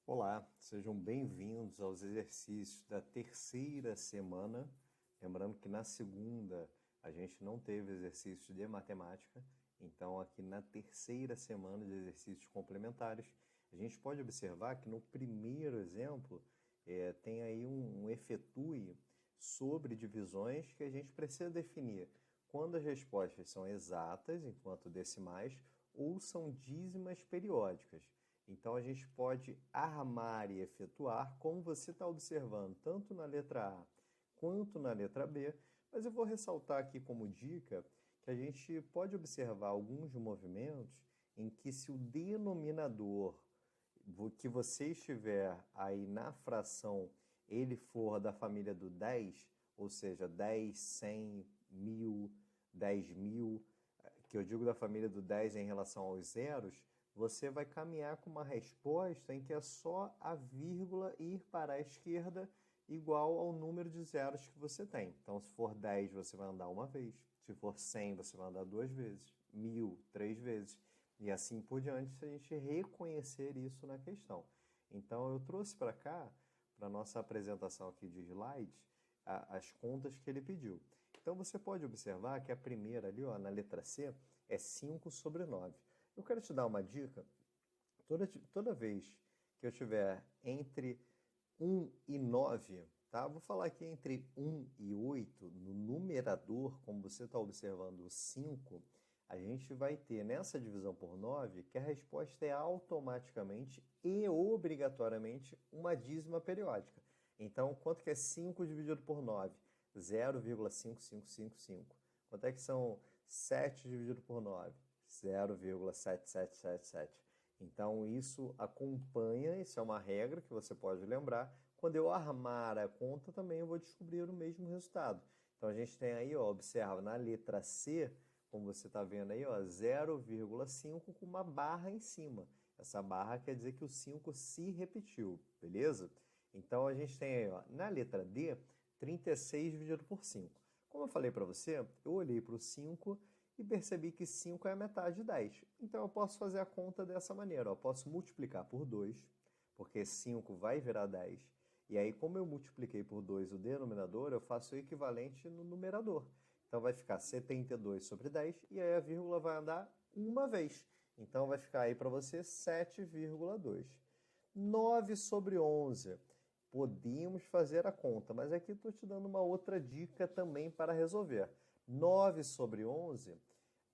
Olá, sejam bem-vindos aos exercícios da terceira semana. Lembrando que na segunda a gente não teve exercícios de matemática, então aqui na terceira semana de exercícios complementares, a gente pode observar que no primeiro exemplo tem aí um efetue sobre divisões que a gente precisa definir quando as respostas são exatas, enquanto decimais, ou são dízimas periódicas. Então a gente pode armar e efetuar, como você está observando, tanto na letra A quanto na letra B, mas eu vou ressaltar aqui como dica que a gente pode observar alguns movimentos em que se o denominador que você estiver aí na fração, ele for da família do 10, ou seja, 10, 100, 1000, 10.000, que eu digo da família do 10 em relação aos zeros, você vai caminhar com uma resposta em que é só a vírgula ir para a esquerda igual ao número de zeros que você tem. Então, se for 10, você vai andar uma vez. Se for 100, você vai andar duas vezes. 1000, três vezes. E assim por diante, se a gente reconhecer isso na questão. Então, eu trouxe para cá, para a nossa apresentação aqui de slides, as contas que ele pediu. Então, você pode observar que a primeira ali, ó, na letra C, é 5 sobre 9. Eu quero te dar uma dica. Toda vez que eu estiver entre 1 e 9, tá? Vou falar aqui entre 1 e 8, no numerador, como você está observando o 5, a gente vai ter nessa divisão por 9 que a resposta é automaticamente e obrigatoriamente uma dízima periódica. Então, quanto que é 5 dividido por 9? 0,5555. Quanto é que são 7 dividido por 9? 0,7777. Então, isso acompanha, isso é uma regra que você pode lembrar. Quando eu armar a conta, também eu vou descobrir o mesmo resultado. Então, a gente tem aí, ó, observa, na letra C, como você está vendo aí, ó, 0,5 com uma barra em cima. Essa barra quer dizer que o 5 se repetiu, beleza? Então, a gente tem aí, ó, na letra D, 36 dividido por 5. Como eu falei para você, eu olhei para o 5 e percebi que 5 é a metade de 10. Então eu posso fazer a conta dessa maneira. Eu posso multiplicar por 2, porque 5 vai virar 10. E aí, como eu multipliquei por 2 o denominador, eu faço o equivalente no numerador. Então vai ficar 72 sobre 10 e aí a vírgula vai andar uma vez. Então vai ficar aí para você 7,2. 9 sobre 11. Podíamos fazer a conta, mas aqui estou te dando uma outra dica também para resolver. 9 sobre 11,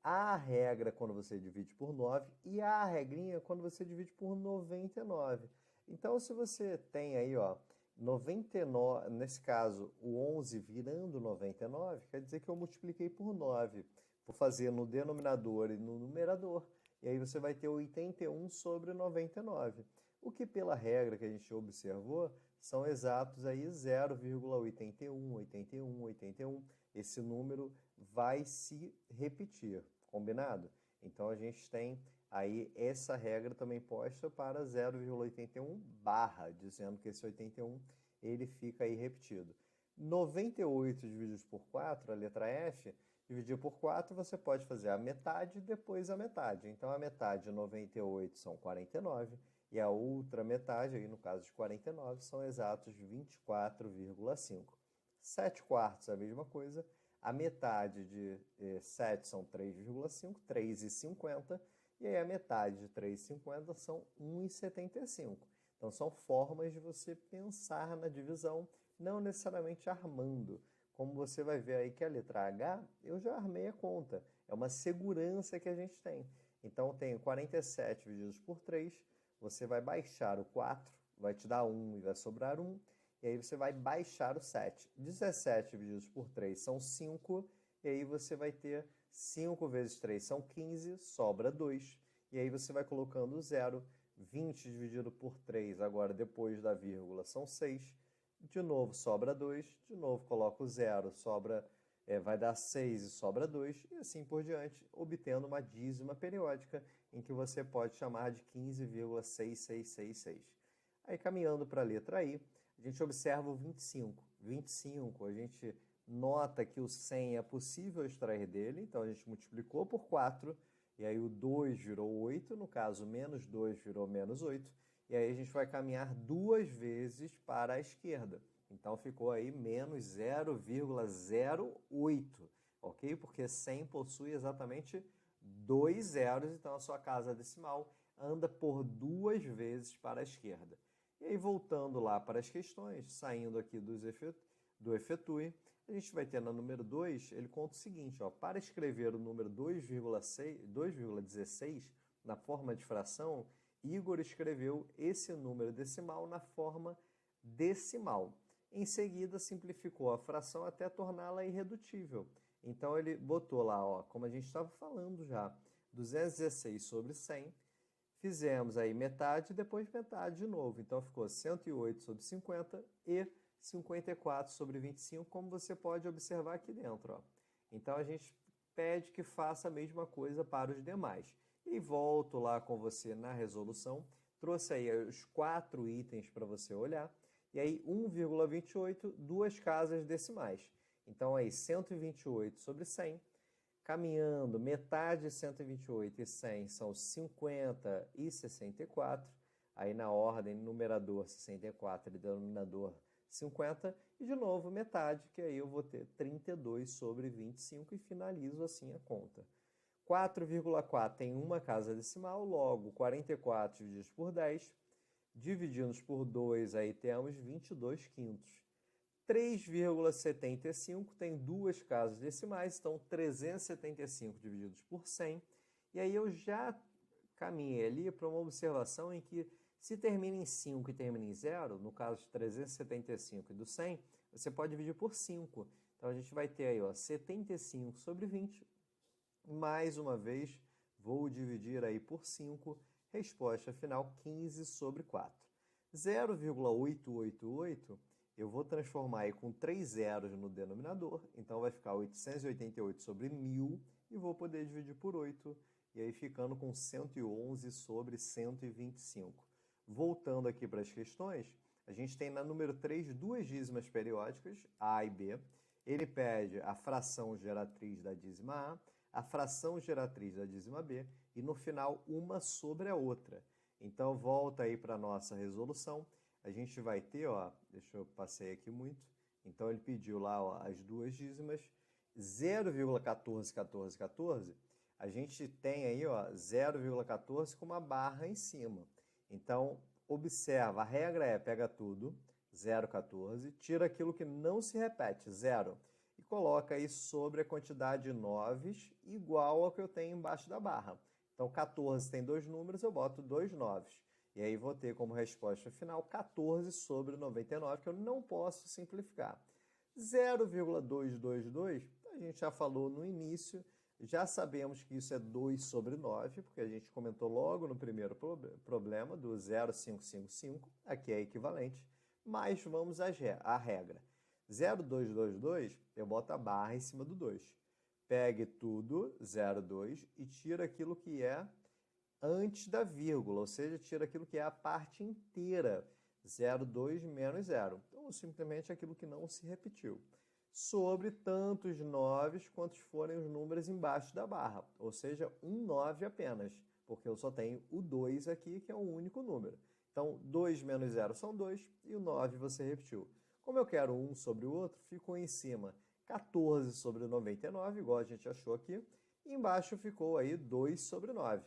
há a regra quando você divide por 9 e há a regrinha quando você divide por 99. Então, se você tem aí, ó, 99, nesse caso, o 11 virando 99, quer dizer que eu multipliquei por 9. Vou fazer no denominador e no numerador. E aí você vai ter 81 sobre 99. O que pela regra que a gente observou são exatos aí 0,81, 81, 81. Esse número vai se repetir, combinado? Então a gente tem aí essa regra também posta para 0,81 barra, dizendo que esse 81 ele fica aí repetido. 98 dividido por 4, a letra F, dividir por 4, você pode fazer a metade e depois a metade. Então, a metade de 98 são 49 e a outra metade, aí no caso de 49, são exatos 24,5. 7 quartos é a mesma coisa. A metade de 7 são 3,5, 3,50. E aí a metade de 3,50 são 1,75. Então, são formas de você pensar na divisão, não necessariamente armando. Como você vai ver aí que a letra H, eu já armei a conta. É uma segurança que a gente tem. Então, eu tenho 47 divididos por 3. Você vai baixar o 4, vai te dar 1 e vai sobrar 1. E aí você vai baixar o 7. 17 divididos por 3 são 5. E aí você vai ter 5 vezes 3 são 15, sobra 2. E aí você vai colocando o 0. 20 dividido por 3, agora depois da vírgula, são 6. De novo sobra 2, de novo coloco o 0, sobra, vai dar 6 e sobra 2, e assim por diante, obtendo uma dízima periódica em que você pode chamar de 15,6666. Aí caminhando para a letra I, a gente observa o 25. 25, a gente nota que o 100 é possível extrair dele, então a gente multiplicou por 4, e aí o 2 virou 8, no caso menos 2 virou menos 8, e aí a gente vai caminhar 2 vezes para a esquerda. Então ficou aí menos 0,08, ok? Porque 100 possui exatamente 2 zeros, então a sua casa decimal anda por 2 vezes para a esquerda. E aí, voltando lá para as questões, saindo aqui do efetue, a gente vai ter na número 2, ele conta o seguinte, ó, para escrever o número 2,16 na forma de fração, Igor escreveu esse número decimal na forma decimal. Em seguida, simplificou a fração até torná-la irredutível. Então, ele botou lá, ó, como a gente estava falando já, 216 sobre 100, fizemos aí metade e depois metade de novo. Então, ficou 108 sobre 50 e 54 sobre 25, como você pode observar aqui dentro, ó. Então, a gente pede que faça a mesma coisa para os demais. E volto lá com você na resolução, trouxe aí os 4 itens para você olhar, e aí 1,28, 2 casas decimais. Então, aí 128 sobre 100, caminhando, metade de 128 e 100 são 50 e 64, aí na ordem, numerador 64 e denominador 50, e de novo metade, que aí eu vou ter 32 sobre 25 e finalizo assim a conta. 4,4 tem uma casa decimal, logo 44 divididos por 10, divididos por 2, aí temos 22 quintos. 3,75 tem 2 casas decimais, então 375 divididos por 100. E aí eu já caminhei ali para uma observação em que se termina em 5 e termina em 0, no caso de 375 e do 100, você pode dividir por 5. Então a gente vai ter aí, ó, 75 sobre 20. Mais uma vez, vou dividir aí por 5. Resposta final, 15 sobre 4. 0,888 eu vou transformar aí com 3 zeros no denominador, então vai ficar 888 sobre 1000 e vou poder dividir por 8, e aí ficando com 111 sobre 125. Voltando aqui para as questões, a gente tem na número 3 duas dízimas periódicas, A e B. Ele pede a fração geratriz da dízima a fração geratriz da dízima B e no final uma sobre a outra. Então volta aí para a nossa resolução. A gente vai ter, ó, deixa eu passei aqui muito. Então ele pediu lá, ó, as duas dízimas, 0,141414. A gente tem aí, ó, 0,14 com uma barra em cima. Então observa, a regra é pega tudo, 0,14, tira aquilo que não se repete, 0, e coloca aí sobre a quantidade de noves igual ao que eu tenho embaixo da barra. Então 14 tem 2 números, eu boto 2 noves. E aí vou ter como resposta final 14 sobre 99, que eu não posso simplificar. 0,222, a gente já falou no início, já sabemos que isso é 2 sobre 9, porque a gente comentou logo no primeiro problema do 0,555, aqui é equivalente, mas vamos à regra. 0,222, eu boto a barra em cima do 2. Pegue tudo, 0,2, e tira aquilo que é antes da vírgula, ou seja, tira aquilo que é a parte inteira, 0,2 menos 0. Então, simplesmente aquilo que não se repetiu. Sobre tantos noves quantos forem os números embaixo da barra, ou seja, um 9 apenas, porque eu só tenho o 2 aqui, que é um único número. Então, 2 menos 0 são 2, e o 9 você repetiu. Como eu quero um sobre o outro, ficou em cima 14 sobre 99, igual a gente achou aqui, e embaixo ficou aí 2 sobre 9.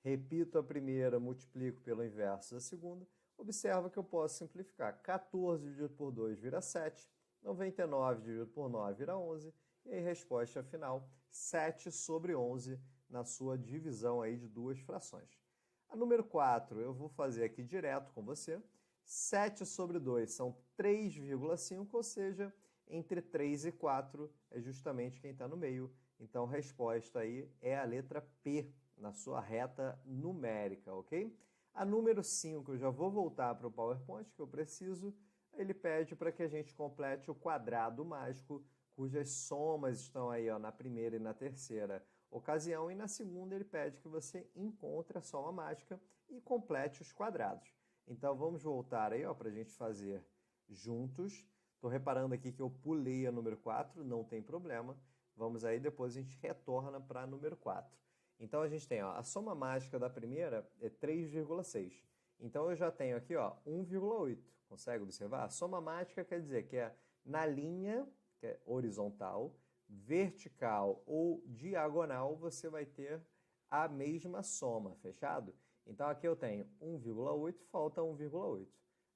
Repito a primeira, multiplico pelo inverso da segunda. Observa que eu posso simplificar. 14 dividido por 2 vira 7. 99 dividido por 9 vira 11. E aí, resposta final, 7 sobre 11 na sua divisão aí de duas frações. A número 4 eu vou fazer aqui direto com você. 7 sobre 2 são 3,5, ou seja, entre 3 e 4 é justamente quem está no meio. Então, a resposta aí é a letra P, na sua reta numérica, ok? A número 5, eu já vou voltar para o PowerPoint, que eu preciso. Ele pede para que a gente complete o quadrado mágico, cujas somas estão aí, ó, na primeira e na terceira ocasião, e na segunda ele pede que você encontre a soma mágica e complete os quadrados. Então, vamos voltar aí, ó, para a gente fazer juntos. Estou reparando aqui que eu pulei a número 4, não tem problema. Vamos aí, depois a gente retorna para a número 4. Então, a gente tem, ó, a soma mágica da primeira é 3,6. Então, eu já tenho aqui, ó, 1,8. Consegue observar? A soma mágica quer dizer que é na linha, que é horizontal, vertical ou diagonal, você vai ter a mesma soma, fechado? Então, aqui eu tenho 1,8, falta 1,8.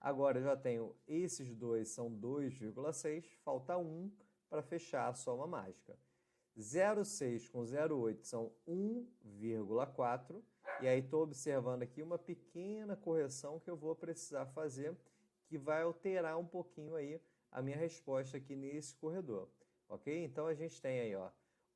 Agora, eu já tenho esses dois, são 2,6, falta 1 para fechar a soma mágica. 0,6 com 0,8 são 1,4. E aí estou observando aqui uma pequena correção que eu vou precisar fazer, que vai alterar um pouquinho aí a minha resposta aqui nesse corredor. Ok? Então, a gente tem aí, ó,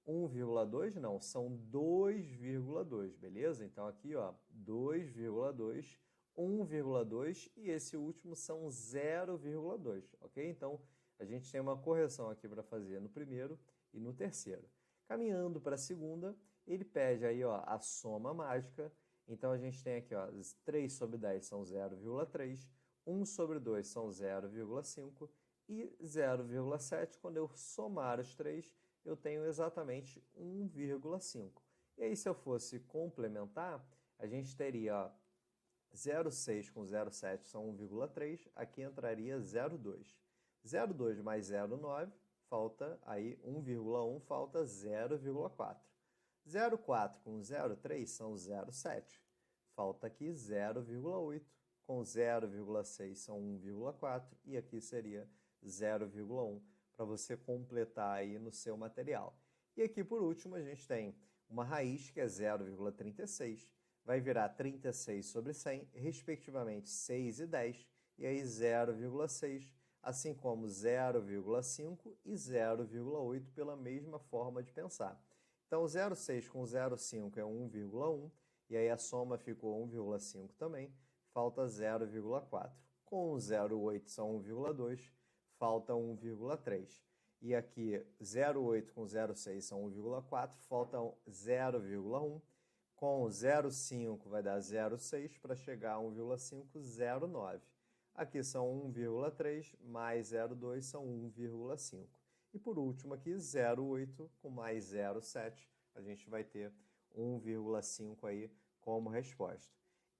1,2, não, são 2,2, beleza? Então, aqui, ó, 2,2, 1,2 e esse último são 0,2, ok? Então, a gente tem uma correção aqui para fazer no primeiro e no terceiro. Caminhando para a segunda, ele pede aí, ó, a soma mágica. Então, a gente tem aqui, ó, 3 sobre 10 são 0,3, 1 sobre 2 são 0,5 e 0,7. Quando eu somar os três, eu tenho exatamente 1,5. E aí, se eu fosse complementar, a gente teria, ó, 0,6 com 0,7 são 1,3, aqui entraria 0,2. 0,2 mais 0,9, falta aí 1,1, falta 0,4. 0,4 com 0,3 são 0,7. Falta aqui 0,8. Com 0,6 são 1,4 e aqui seria 0,1 para você completar aí no seu material. E aqui por último a gente tem uma raiz que é 0,36. Vai virar 36 sobre 100, respectivamente 6 e 10. E aí 0,6, assim como 0,5 e 0,8 pela mesma forma de pensar. Então, 0,6 com 0,5 é 1,1, e aí a soma ficou 1,5 também, falta 0,4. Com 0,8 são 1,2, falta 1,3. E aqui, 0,8 com 0,6 são 1,4, falta 0,1. Com 0,5 vai dar 0,6 para chegar a 1,5, 0,9. Aqui são 1,3 mais 0,2 são 1,5. E por último aqui, 0,8 com mais 0,7, a gente vai ter 1,5 aí como resposta.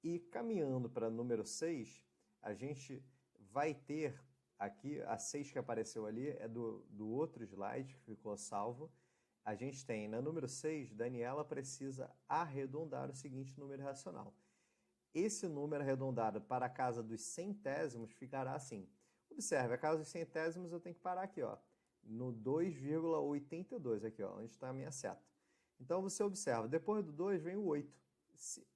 E caminhando para número 6, a gente vai ter aqui, a 6 que apareceu ali é do outro slide que ficou salvo. A gente tem na número 6, Daniela precisa arredondar o seguinte número racional. Esse número arredondado para a casa dos centésimos ficará assim. Observe, a casa dos centésimos eu tenho que parar aqui, ó, no 2,82, aqui, ó, onde está a minha seta. Então, você observa, depois do 2 vem o 8.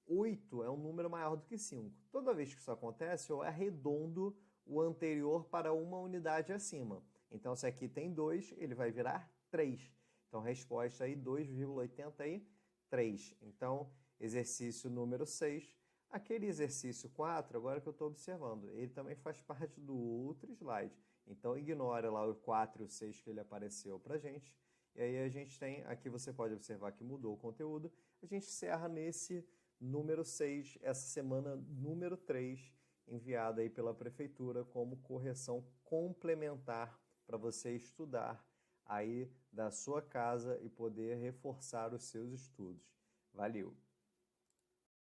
8 é um número maior do que 5. Toda vez que isso acontece, eu arredondo o anterior para uma unidade acima. Então, se aqui tem 2, ele vai virar 3. Então, resposta aí, 2,83. Então, exercício número 6. Aquele exercício 4, agora que eu estou observando, ele também faz parte do outro slide. Então, ignora lá o 4 e o 6 que ele apareceu para a gente. E aí a gente tem, aqui você pode observar que mudou o conteúdo. A gente encerra nesse número 6, essa semana número 3, enviada aí pela Prefeitura como correção complementar para você estudar aí da sua casa e poder reforçar os seus estudos. Valeu!